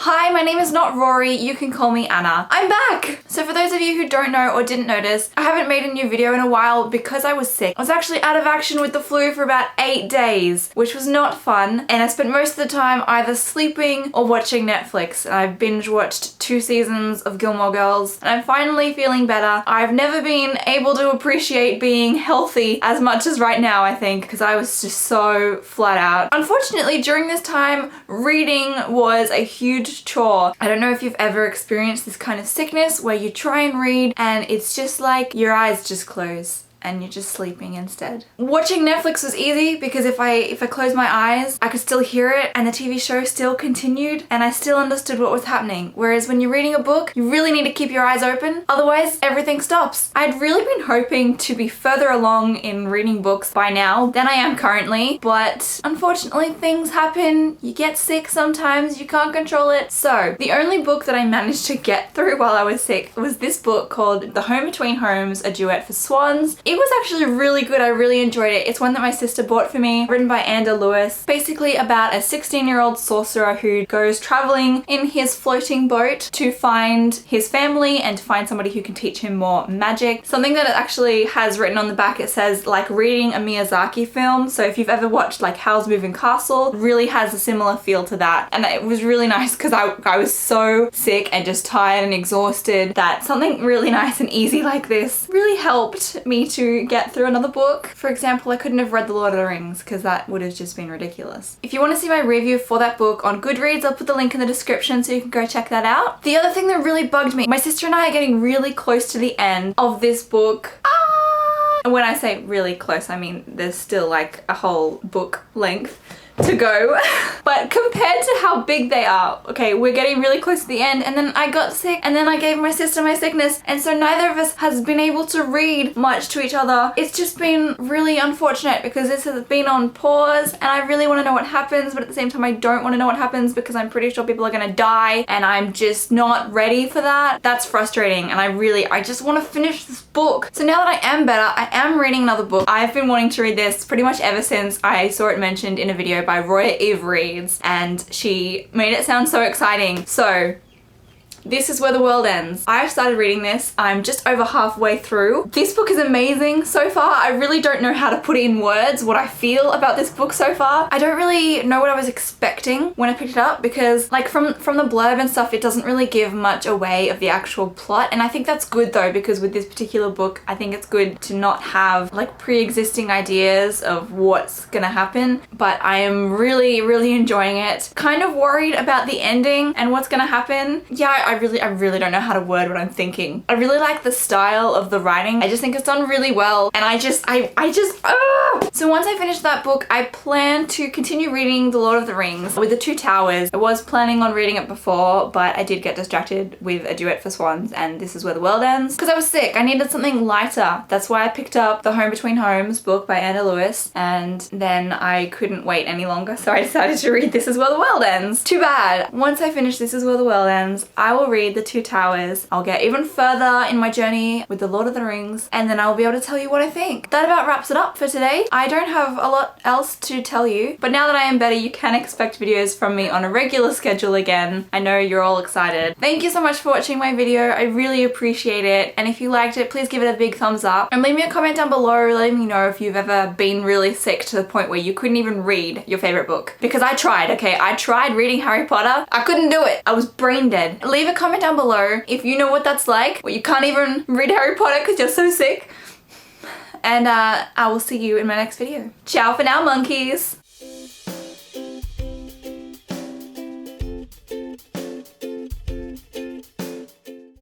Hi, my name is not Rory, you can call me Anna. I'm back! So for those of you who don't know or didn't notice, I haven't made a new video in a while because I was sick. I was actually out of action with the flu for about 8 days, which was not fun, and I spent most of the time either sleeping or watching Netflix, and I've binge watched 2 seasons of Gilmore Girls, and I'm finally feeling better. I've never been able to appreciate being healthy as much as right now, I think, because I was just so flat out. Unfortunately, during this time, reading was a huge chore. I don't know if you've ever experienced this kind of sickness where you try and read and it's just like your eyes just close and you're just sleeping instead. Watching Netflix was easy because if I closed my eyes, I could still hear it and the TV show still continued and I still understood what was happening. Whereas when you're reading a book, you really need to keep your eyes open, otherwise everything stops. I'd really been hoping to be further along in reading books by now than I am currently, but unfortunately things happen, you get sick sometimes, you can't control it. So the only book that I managed to get through while I was sick was this book called The Home Between Homes, A Duet for Swans. It was actually really good. I really enjoyed it. It's one that my sister bought for me, written by Ander Lewis. Basically about a 16-year-old sorcerer who goes traveling in his floating boat to find his family and to find somebody who can teach him more magic. Something that it actually has written on the back, it says like reading a Miyazaki film. So if you've ever watched like Howl's Moving Castle, it really has a similar feel to that. And it was really nice because I was so sick and just tired and exhausted that something really nice and easy like this really helped me to get through another book. For example, I couldn't have read The Lord of the Rings because that would have just been ridiculous. If you want to see my review for that book on Goodreads, I'll put the link in the description so you can go check that out. The other thing that really bugged me, my sister and I are getting really close to the end of this book. And when I say really close, I mean there's still like a whole book length to go. But compared to how big they are, okay, we're getting really close to the end and then I got sick and then I gave my sister my sickness and so neither of us has been able to read much to each other. It's just been really unfortunate because this has been on pause and I really want to know what happens, but at the same time I don't want to know what happens because I'm pretty sure people are gonna die and I'm just not ready for that. That's frustrating and I just want to finish this book. So now that I am better, I am reading another book. I've been wanting to read this pretty much ever since I saw it mentioned in a video by Roya Eve Reads and she made it sound so exciting. So This Is Where the World Ends. I've started reading this. I'm just over halfway through. This book is amazing so far. I really don't know how to put in words what I feel about this book so far. I don't really know what I was expecting when I picked it up because like from the blurb and stuff, it doesn't really give much away of the actual plot. And I think that's good though, because with this particular book, I think it's good to not have like pre-existing ideas of what's gonna happen. But I am really, really enjoying it. Kind of worried about the ending and what's gonna happen. Yeah, I really don't know how to word what I'm thinking. I really like the style of the writing. I just think it's done really well and So once I finish that book, I plan to continue reading The Lord of the Rings with The Two Towers. I was planning on reading it before, but I did get distracted with A Duet for Swans and This Is Where the World Ends because I was sick. I needed something lighter. That's why I picked up The Home Between Homes book by Ander Lewis, and then I couldn't wait any longer, so I decided to read This Is Where the World Ends. Too bad. Once I finish This Is Where the World Ends, I will read The Two Towers. I'll get even further in my journey with The Lord of the Rings, and then I'll be able to tell you what I think. That about wraps it up for today. I don't have a lot else to tell you, but now that I am better, you can expect videos from me on a regular schedule again. I know you're all excited. Thank you so much for watching my video. I really appreciate it, and if you liked it, please give it a big thumbs up and leave me a comment down below letting me know if you've ever been really sick to the point where you couldn't even read your favorite book. Because I tried, okay? I tried reading Harry Potter. I couldn't do it. I was brain dead. Leave a comment down below if you know what that's like, where you can't even read Harry Potter because you're so sick. And I will see you in my next video. Ciao for now, monkeys!